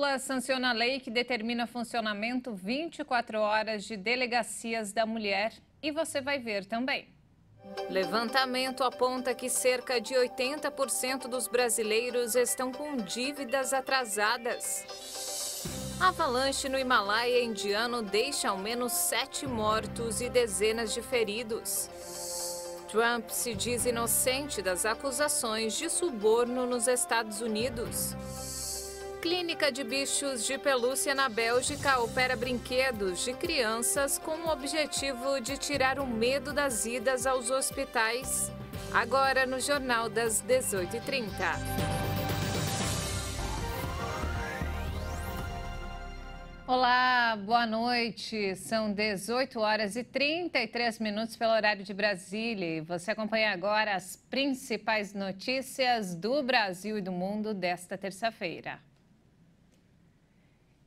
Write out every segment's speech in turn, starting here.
Lula sanciona a lei que determina funcionamento 24 horas de delegacias da mulher e você vai ver também. Levantamento aponta que cerca de 80% dos brasileiros estão com dívidas atrasadas. Avalanche no Himalaia indiano deixa ao menos 7 mortos e dezenas de feridos. Trump se diz inocente das acusações de suborno nos Estados Unidos. Clínica de bichos de pelúcia na Bélgica opera brinquedos de crianças com o objetivo de tirar o medo das idas aos hospitais. Agora no Jornal das 18h30. Olá, boa noite. São 18 horas e 33 minutos pelo horário de Brasília. E você acompanha agora as principais notícias do Brasil e do mundo desta terça-feira.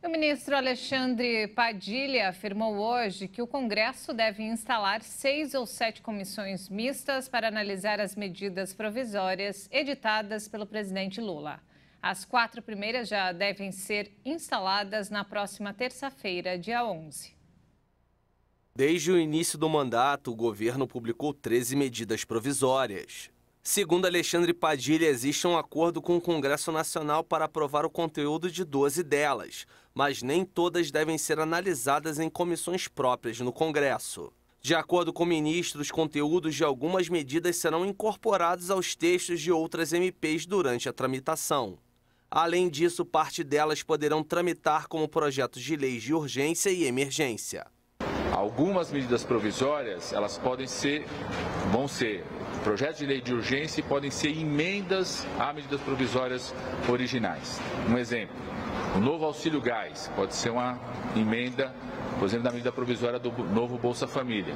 O ministro Alexandre Padilha afirmou hoje que o Congresso deve instalar 6 ou 7 comissões mistas para analisar as medidas provisórias editadas pelo presidente Lula. As 4 primeiras já devem ser instaladas na próxima terça-feira, dia 11. Desde o início do mandato, o governo publicou 13 medidas provisórias. Segundo Alexandre Padilha, existe um acordo com o Congresso Nacional para aprovar o conteúdo de 12 delas, mas nem todas devem ser analisadas em comissões próprias no Congresso. De acordo com o ministro, os conteúdos de algumas medidas serão incorporados aos textos de outras MPs durante a tramitação. Além disso, parte delas poderão tramitar como projetos de leis de urgência e emergência. Algumas medidas provisórias, elas vão ser projetos de lei de urgência e podem ser emendas a medidas provisórias originais. Um exemplo, o novo auxílio gás pode ser uma emenda, por exemplo, da medida provisória do novo Bolsa Família.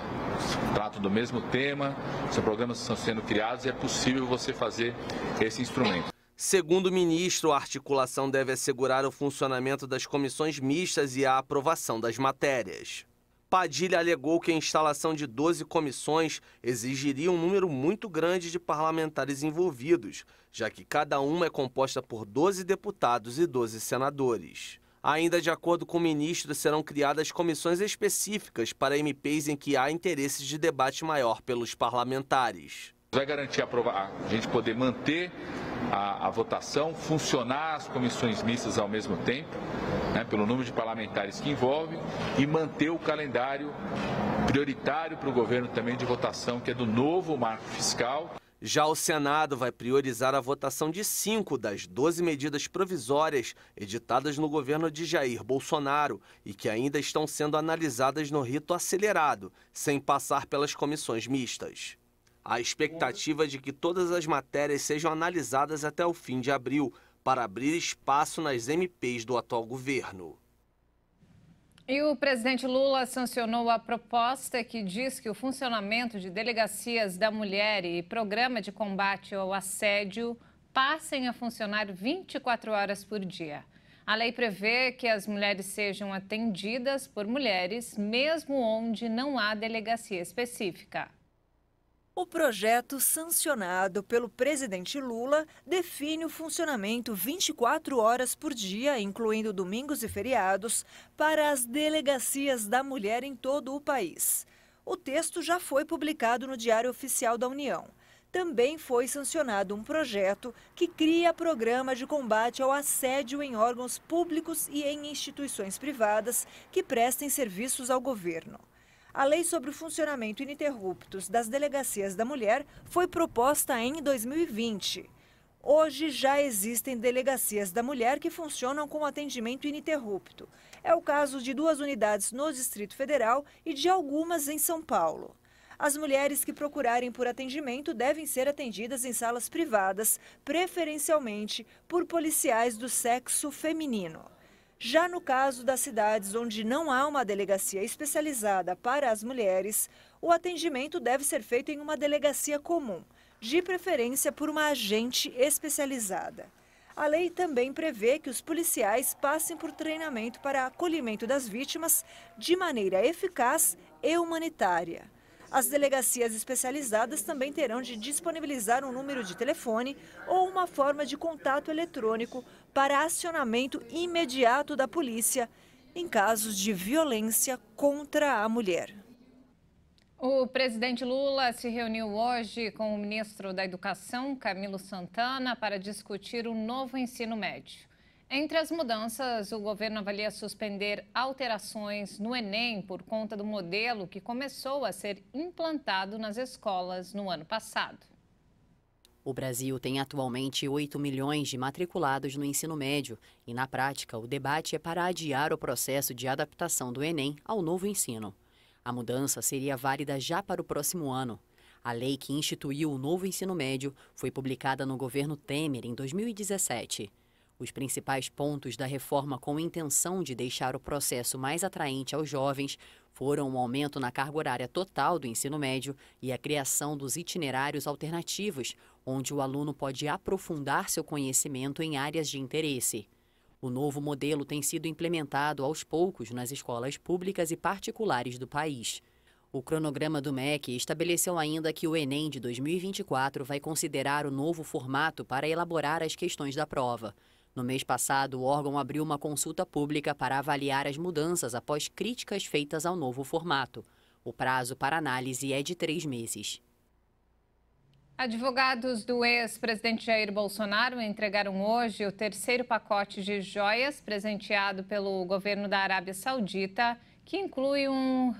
Tratam do mesmo tema, são programas que estão sendo criados e é possível você fazer esse instrumento. Segundo o ministro, a articulação deve assegurar o funcionamento das comissões mistas e a aprovação das matérias. Padilha alegou que a instalação de 12 comissões exigiria um número muito grande de parlamentares envolvidos, já que cada uma é composta por 12 deputados e 12 senadores. Ainda de acordo com o ministro, serão criadas comissões específicas para MPs em que há interesses de debate maior pelos parlamentares. Vai garantir a gente poder manter a votação, funcionar as comissões mistas ao mesmo tempo, pelo número de parlamentares que envolve, e manter o calendário prioritário para o governo também de votação, que é do novo marco fiscal. Já o Senado vai priorizar a votação de 5 das 12 medidas provisórias editadas no governo de Jair Bolsonaro e que ainda estão sendo analisadas no rito acelerado, sem passar pelas comissões mistas. A expectativa é de que todas as matérias sejam analisadas até o fim de abril, para abrir espaço nas MPs do atual governo. E o presidente Lula sancionou a proposta que diz que o funcionamento de delegacias da mulher e programa de combate ao assédio passem a funcionar 24 horas por dia. A lei prevê que as mulheres sejam atendidas por mulheres, mesmo onde não há delegacia específica. O projeto sancionado pelo presidente Lula define o funcionamento 24 horas por dia, incluindo domingos e feriados, para as delegacias da mulher em todo o país. O texto já foi publicado no Diário Oficial da União. Também foi sancionado um projeto que cria programa de combate ao assédio em órgãos públicos e em instituições privadas que prestem serviços ao governo. A lei sobre o funcionamento ininterrupto das delegacias da mulher foi proposta em 2020. Hoje já existem delegacias da mulher que funcionam com atendimento ininterrupto. É o caso de 2 unidades no Distrito Federal e de algumas em São Paulo. As mulheres que procurarem por atendimento devem ser atendidas em salas privadas, preferencialmente por policiais do sexo feminino. Já no caso das cidades onde não há uma delegacia especializada para as mulheres, o atendimento deve ser feito em uma delegacia comum, de preferência por uma agente especializada. A lei também prevê que os policiais passem por treinamento para acolhimento das vítimas de maneira eficaz e humanitária. As delegacias especializadas também terão de disponibilizar um número de telefone ou uma forma de contato eletrônico para acionamento imediato da polícia em casos de violência contra a mulher. O presidente Lula se reuniu hoje com o ministro da Educação, Camilo Santana, para discutir o novo ensino médio. Entre as mudanças, o governo avalia suspender alterações no Enem por conta do modelo que começou a ser implantado nas escolas no ano passado. O Brasil tem atualmente 8 milhões de matriculados no ensino médio e, na prática, o debate é para adiar o processo de adaptação do Enem ao novo ensino. A mudança seria válida já para o próximo ano. A lei que instituiu o novo ensino médio foi publicada no governo Temer em 2017. Os principais pontos da reforma com intenção de deixar o processo mais atraente aos jovens foram o aumento na carga horária total do ensino médio e a criação dos itinerários alternativos, onde o aluno pode aprofundar seu conhecimento em áreas de interesse. O novo modelo tem sido implementado aos poucos nas escolas públicas e particulares do país. O cronograma do MEC estabeleceu ainda que o Enem de 2024 vai considerar o novo formato para elaborar as questões da prova. No mês passado, o órgão abriu uma consulta pública para avaliar as mudanças após críticas feitas ao novo formato. O prazo para análise é de 3 meses. Advogados do ex-presidente Jair Bolsonaro entregaram hoje o terceiro pacote de joias presenteado pelo governo da Arábia Saudita, que inclui um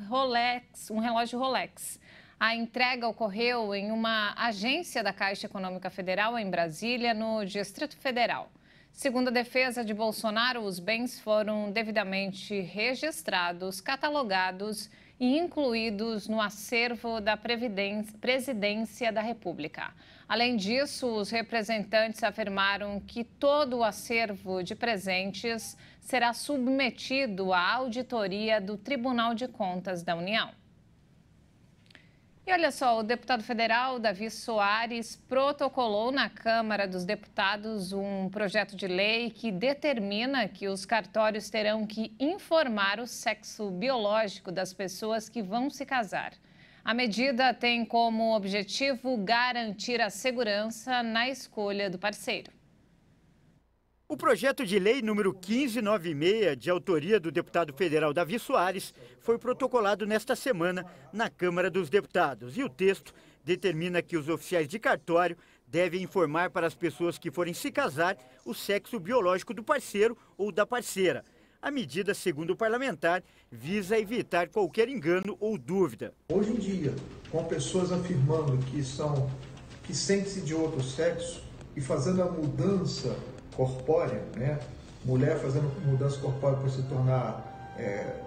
relógio Rolex. A entrega ocorreu em uma agência da Caixa Econômica Federal em Brasília, no Distrito Federal. Segundo a defesa de Bolsonaro, os bens foram devidamente registrados, catalogados e incluídos no acervo da Presidência da República. Além disso, os representantes afirmaram que todo o acervo de presentes será submetido à auditoria do Tribunal de Contas da União. E olha só, o deputado federal Davi Soares protocolou na Câmara dos Deputados um projeto de lei que determina que os cartórios terão que informar o sexo biológico das pessoas que vão se casar. A medida tem como objetivo garantir a segurança na escolha do parceiro. O projeto de lei número 1596, de autoria do deputado federal Davi Soares, foi protocolado nesta semana na Câmara dos Deputados. E o texto determina que os oficiais de cartório devem informar para as pessoas que forem se casar o sexo biológico do parceiro ou da parceira. A medida, segundo o parlamentar, visa evitar qualquer engano ou dúvida. Hoje em dia, com pessoas afirmando que sentem-se de outro sexo e fazendo a mudança corpórea, né? Mulher fazendo mudança corpórea para se tornar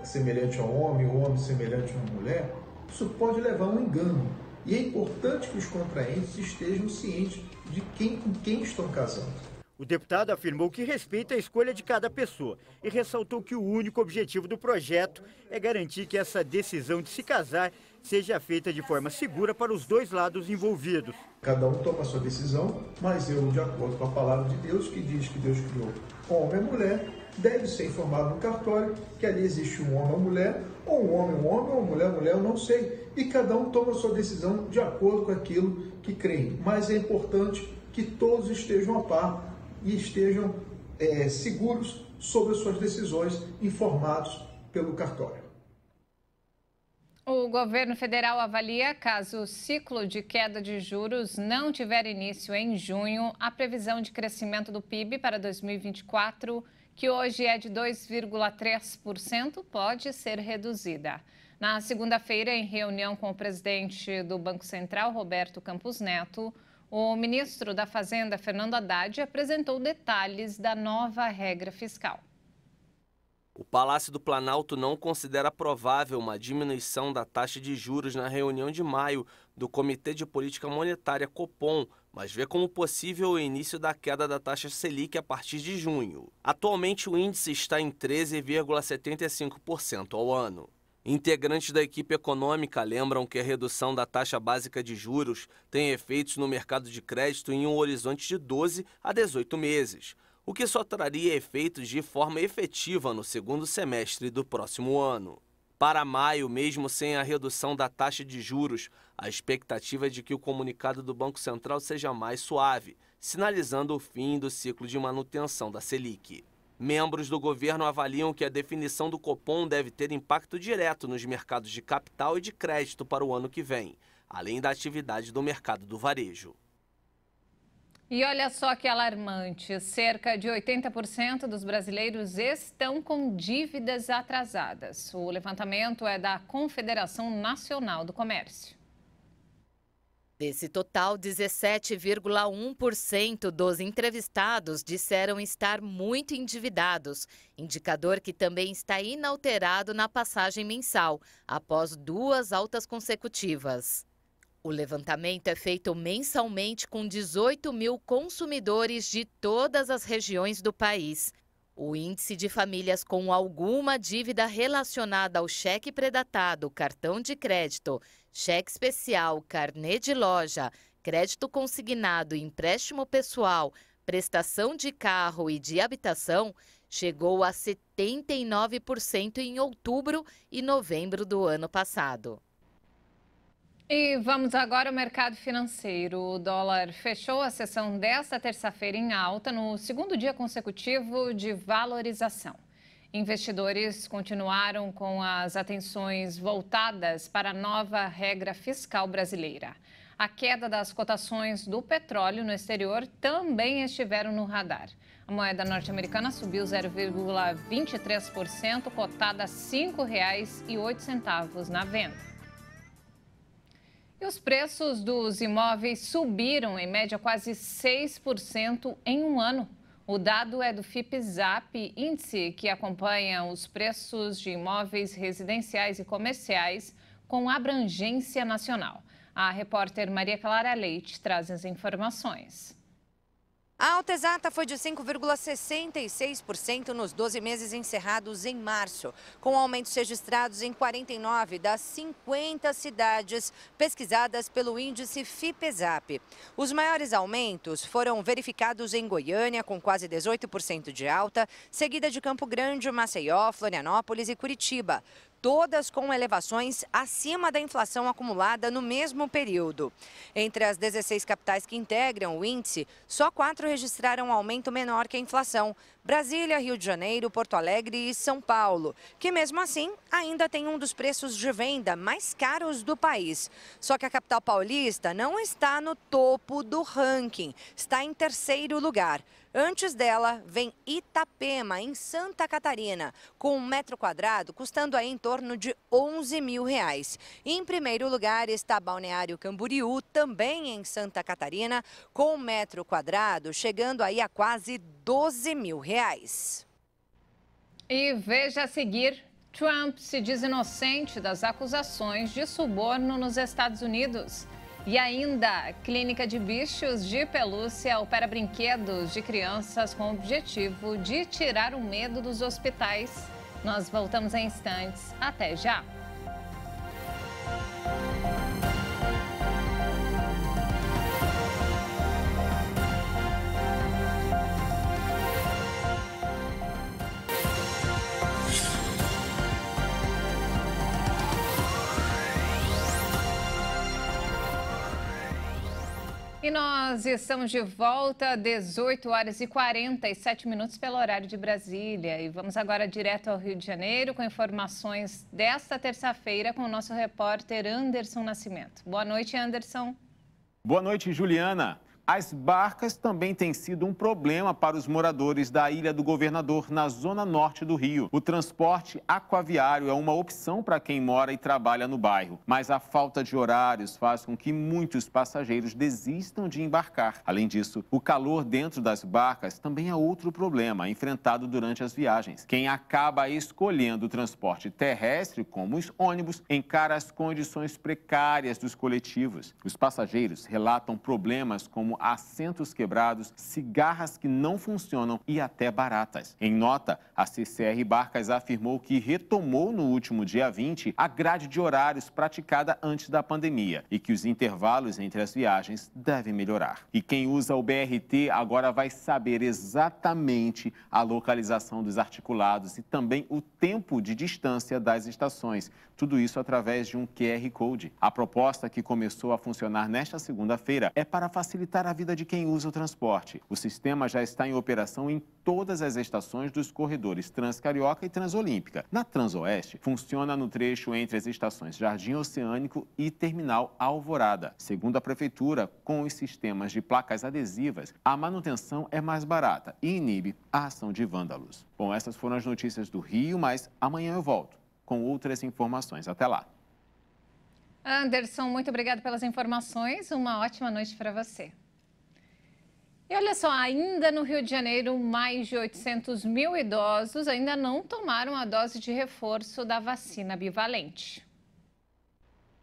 semelhante ao homem, o homem semelhante a uma mulher, isso pode levar a um engano. E é importante que os contraentes estejam cientes de com quem estão casando. O deputado afirmou que respeita a escolha de cada pessoa e ressaltou que o único objetivo do projeto é garantir que essa decisão de se casar seja feita de forma segura para os dois lados envolvidos. Cada um toma a sua decisão, mas eu, de acordo com a palavra de Deus, que diz que Deus criou homem e mulher, deve ser informado no cartório que ali existe um homem ou mulher, ou um homem, ou mulher, eu não sei. E cada um toma a sua decisão de acordo com aquilo que creem. Mas é importante que todos estejam a par e estejam seguros sobre as suas decisões, informados pelo cartório. O governo federal avalia, caso o ciclo de queda de juros não tiver início em junho, a previsão de crescimento do PIB para 2024, que hoje é de 2,3%, pode ser reduzida. Na segunda-feira, em reunião com o presidente do Banco Central, Roberto Campos Neto, o ministro da Fazenda, Fernando Haddad, apresentou detalhes da nova regra fiscal. O Palácio do Planalto não considera provável uma diminuição da taxa de juros na reunião de maio do Comitê de Política Monetária Copom, mas vê como possível o início da queda da taxa Selic a partir de junho. Atualmente, o índice está em 13,75% ao ano. Integrantes da equipe econômica lembram que a redução da taxa básica de juros tem efeitos no mercado de crédito em um horizonte de 12 a 18 meses. O que só traria efeitos de forma efetiva no segundo semestre do próximo ano. Para maio, mesmo sem a redução da taxa de juros, a expectativa é de que o comunicado do Banco Central seja mais suave, sinalizando o fim do ciclo de manutenção da Selic. Membros do governo avaliam que a definição do Copom deve ter impacto direto nos mercados de capital e de crédito para o ano que vem, além da atividade do mercado do varejo. E olha só que alarmante, cerca de 80% dos brasileiros estão com dívidas atrasadas. O levantamento é da Confederação Nacional do Comércio. Desse total, 17,1% dos entrevistados disseram estar muito endividados, indicador que também está inalterado na passagem mensal, após 2 altas consecutivas. O levantamento é feito mensalmente com 18 mil consumidores de todas as regiões do país. O índice de famílias com alguma dívida relacionada ao cheque predatado, cartão de crédito, cheque especial, carnê de loja, crédito consignado, empréstimo pessoal, prestação de carro e de habitação chegou a 79% em outubro e novembro do ano passado. E vamos agora ao mercado financeiro. O dólar fechou a sessão desta terça-feira em alta, no segundo dia consecutivo de valorização. Investidores continuaram com as atenções voltadas para a nova regra fiscal brasileira. A queda das cotações do petróleo no exterior também estiveram no radar. A moeda norte-americana subiu 0,23%, cotada a R$ 5,08 na venda. E os preços dos imóveis subiram, em média, quase 6% em um ano. O dado é do FIPE-ZAP, índice que acompanha os preços de imóveis residenciais e comerciais com abrangência nacional. A repórter Maria Clara Leite traz as informações. A alta exata foi de 5,66% nos 12 meses encerrados em março, com aumentos registrados em 49 das 50 cidades pesquisadas pelo índice FIPE-ZAP. Os maiores aumentos foram verificados em Goiânia, com quase 18% de alta, seguida de Campo Grande, Maceió, Florianópolis e Curitiba, todas com elevações acima da inflação acumulada no mesmo período. Entre as 16 capitais que integram o índice, só 4 registraram um aumento menor que a inflação: Brasília, Rio de Janeiro, Porto Alegre e São Paulo, que mesmo assim ainda tem um dos preços de venda mais caros do país. Só que a capital paulista não está no topo do ranking, está em terceiro lugar. Antes dela, vem Itapema, em Santa Catarina, com 1 metro quadrado custando aí em torno de R$11 mil. Em primeiro lugar está Balneário Camboriú, também em Santa Catarina, com 1 metro quadrado chegando aí a quase R$12 mil. E veja a seguir, Trump se diz inocente das acusações de suborno nos Estados Unidos. E ainda, clínica de bichos de pelúcia opera brinquedos de crianças com o objetivo de tirar o medo dos hospitais. Nós voltamos em instantes. Até já! E nós estamos de volta, 18 horas e 47 minutos pelo horário de Brasília. E vamos agora direto ao Rio de Janeiro com informações desta terça-feira com o nosso repórter Anderson Nascimento. Boa noite, Anderson. Boa noite, Juliana. As barcas também têm sido um problema para os moradores da Ilha do Governador, na zona norte do Rio. O transporte aquaviário é uma opção para quem mora e trabalha no bairro, mas a falta de horários faz com que muitos passageiros desistam de embarcar. Além disso, o calor dentro das barcas também é outro problema enfrentado durante as viagens. Quem acaba escolhendo o transporte terrestre, como os ônibus, encara as condições precárias dos coletivos. Os passageiros relatam problemas como assentos quebrados, cigarras que não funcionam e até baratas. Em nota, a CCR Barcas afirmou que retomou no último dia 20 a grade de horários praticada antes da pandemia e que os intervalos entre as viagens devem melhorar. E quem usa o BRT agora vai saber exatamente a localização dos articulados e também o tempo de distância das estações. Tudo isso através de um QR Code. A proposta, que começou a funcionar nesta segunda-feira, é para facilitar a vida de quem usa o transporte. O sistema já está em operação em todas as estações dos corredores Transcarioca e Transolímpica. Na Transoeste, funciona no trecho entre as estações Jardim Oceânico e Terminal Alvorada. Segundo a Prefeitura, com os sistemas de placas adesivas, a manutenção é mais barata e inibe a ação de vândalos. Bom, essas foram as notícias do Rio, mas amanhã eu volto com outras informações. Até lá. Anderson, muito obrigado pelas informações. Uma ótima noite para você. E olha só, ainda no Rio de Janeiro, mais de 800 mil idosos ainda não tomaram a dose de reforço da vacina bivalente.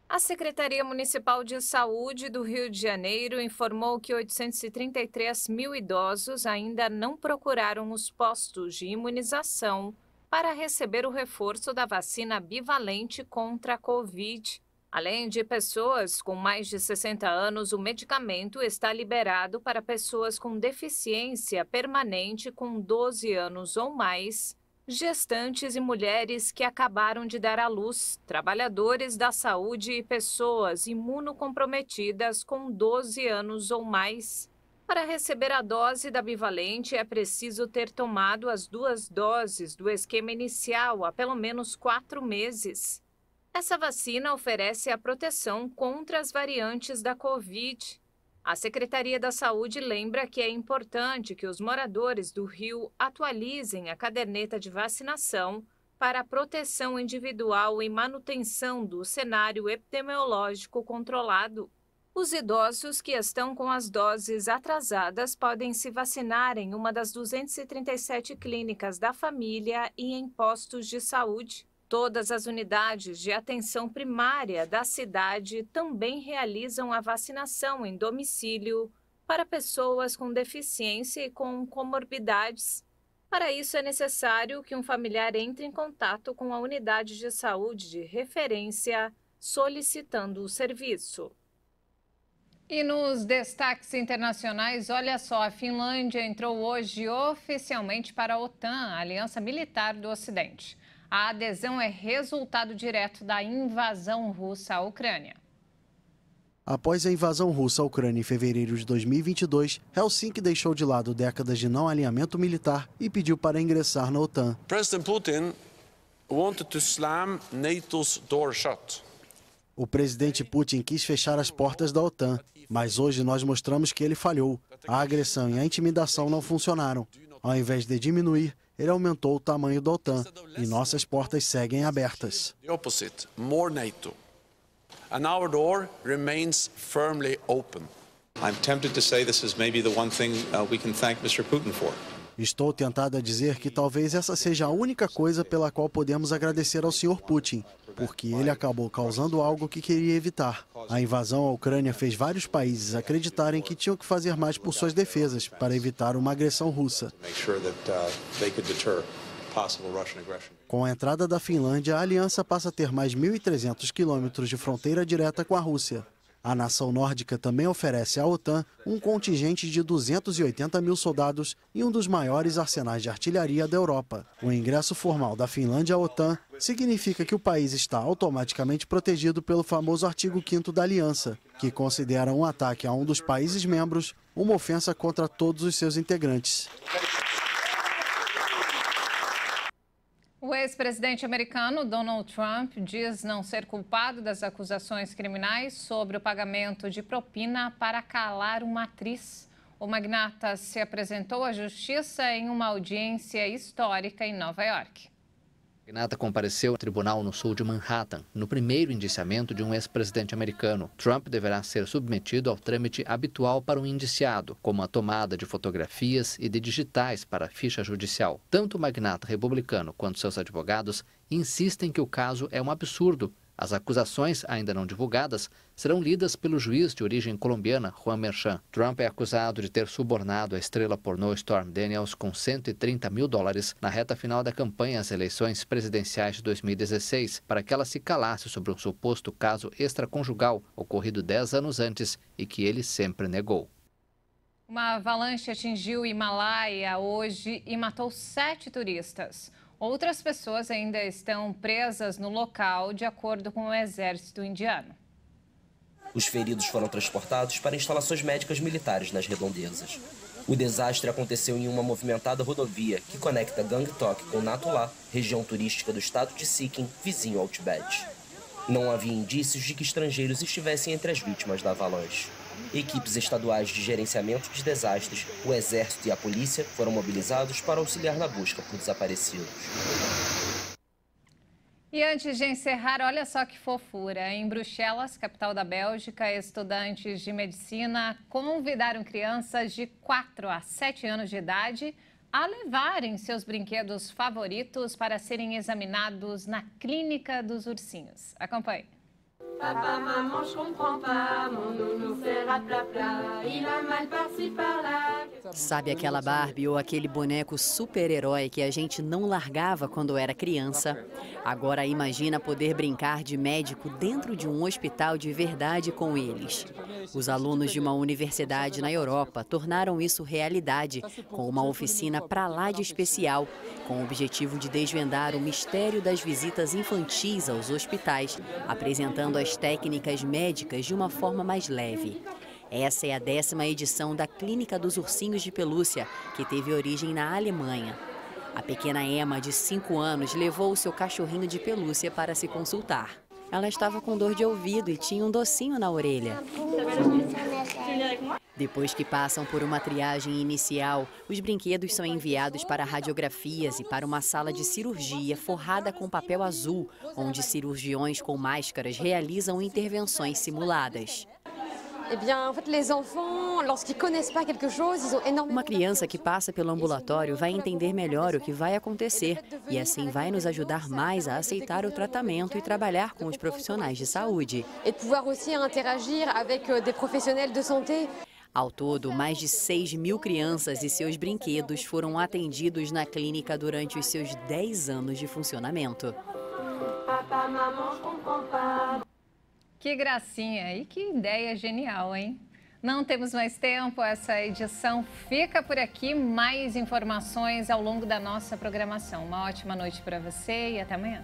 A Secretaria Municipal de Saúde do Rio de Janeiro informou que 833 mil idosos ainda não procuraram os postos de imunização para receber o reforço da vacina bivalente contra a Covid. Além de pessoas com mais de 60 anos, o medicamento está liberado para pessoas com deficiência permanente com 12 anos ou mais, gestantes e mulheres que acabaram de dar à luz, trabalhadores da saúde e pessoas imunocomprometidas com 12 anos ou mais. Para receber a dose da bivalente, é preciso ter tomado as 2 doses do esquema inicial há pelo menos 4 meses. Essa vacina oferece a proteção contra as variantes da Covid. A Secretaria da Saúde lembra que é importante que os moradores do Rio atualizem a caderneta de vacinação para a proteção individual e manutenção do cenário epidemiológico controlado. Os idosos que estão com as doses atrasadas podem se vacinar em uma das 237 clínicas da família e em postos de saúde. Todas as unidades de atenção primária da cidade também realizam a vacinação em domicílio para pessoas com deficiência e com comorbidades. Para isso, é necessário que um familiar entre em contato com a unidade de saúde de referência, solicitando o serviço. E nos destaques internacionais, olha só, a Finlândia entrou hoje oficialmente para a OTAN, a Aliança Militar do Ocidente. A adesão é resultado direto da invasão russa à Ucrânia. Após a invasão russa à Ucrânia em fevereiro de 2022, Helsinki deixou de lado décadas de não alinhamento militar e pediu para ingressar na OTAN. President Putin wanted to slam NATO's door shut. O presidente Putin quis fechar as portas da OTAN, mas hoje nós mostramos que ele falhou. A agressão e a intimidação não funcionaram. Ao invés de diminuir, ele aumentou o tamanho da OTAN e nossas portas seguem abertas. The opposite, more NATO. And our door remains firmly open. I'm tempted to say this is maybe the one thing we can thank Mr. Putin for. Estou tentado a dizer que talvez essa seja a única coisa pela qual podemos agradecer ao Sr. Putin, porque ele acabou causando algo que queria evitar. A invasão à Ucrânia fez vários países acreditarem que tinham que fazer mais por suas defesas para evitar uma agressão russa. Com a entrada da Finlândia, a aliança passa a ter mais 1.300 quilômetros de fronteira direta com a Rússia. A nação nórdica também oferece à OTAN um contingente de 280 mil soldados e um dos maiores arsenais de artilharia da Europa. O ingresso formal da Finlândia à OTAN significa que o país está automaticamente protegido pelo famoso artigo 5º da aliança, que considera um ataque a um dos países membros uma ofensa contra todos os seus integrantes. O ex-presidente americano Donald Trump diz não ser culpado das acusações criminais sobre o pagamento de propina para calar uma atriz. O magnata se apresentou à justiça em uma audiência histórica em Nova York. O magnata compareceu ao tribunal no sul de Manhattan, no primeiro indiciamento de um ex-presidente americano. Trump deverá ser submetido ao trâmite habitual para um indiciado, como a tomada de fotografias e de digitais para a ficha judicial. Tanto o magnata republicano quanto seus advogados insistem que o caso é um absurdo, As acusações, ainda não divulgadas, serão lidas pelo juiz de origem colombiana, Juan Merchan. Trump é acusado de ter subornado a estrela pornô Stormy Daniels com $130 mil na reta final da campanha às eleições presidenciais de 2016, para que ela se calasse sobre um suposto caso extraconjugal ocorrido 10 anos antes e que ele sempre negou. Uma avalanche atingiu o Himalaia hoje e matou 7 turistas. Outras pessoas ainda estão presas no local, de acordo com o exército indiano. Os feridos foram transportados para instalações médicas militares nas redondezas. O desastre aconteceu em uma movimentada rodovia que conecta Gangtok com Natula, região turística do estado de Sikkim, vizinho ao Tibete. Não havia indícios de que estrangeiros estivessem entre as vítimas da avalanche. Equipes estaduais de gerenciamento de desastres, o Exército e a polícia foram mobilizados para auxiliar na busca por desaparecidos. E antes de encerrar, olha só que fofura. Em Bruxelas, capital da Bélgica, estudantes de medicina convidaram crianças de 4 a 7 anos de idade a levarem seus brinquedos favoritos para serem examinados na Clínica dos Ursinhos. Acompanhe. Papa, maman, je comprends pas, mon nounou fait raplapla, il a mal par-ci par-là. Sabe aquela Barbie ou aquele boneco super-herói que a gente não largava quando era criança? Agora imagina poder brincar de médico dentro de um hospital de verdade com eles. Os alunos de uma universidade na Europa tornaram isso realidade, com uma oficina pra lá de especial, com o objetivo de desvendar o mistério das visitas infantis aos hospitais, apresentando as técnicas médicas de uma forma mais leve. Essa é a 10ª edição da Clínica dos Ursinhos de Pelúcia, que teve origem na Alemanha. A pequena Emma, de 5 anos, levou o seu cachorrinho de pelúcia para se consultar. Ela estava com dor de ouvido e tinha um docinho na orelha. Depois que passam por uma triagem inicial, os brinquedos são enviados para radiografias e para uma sala de cirurgia forrada com papel azul, onde cirurgiões com máscaras realizam intervenções simuladas. Uma criança que passa pelo ambulatório vai entender melhor o que vai acontecer e assim vai nos ajudar mais a aceitar o tratamento e trabalhar com os profissionais de saúde. Ao todo, mais de 6 mil crianças e seus brinquedos foram atendidos na clínica durante os seus 10 anos de funcionamento. Papa, maman, je comprends pas. Que gracinha e que ideia genial, hein? Não temos mais tempo, essa edição fica por aqui. Mais informações ao longo da nossa programação. Uma ótima noite para você e até amanhã.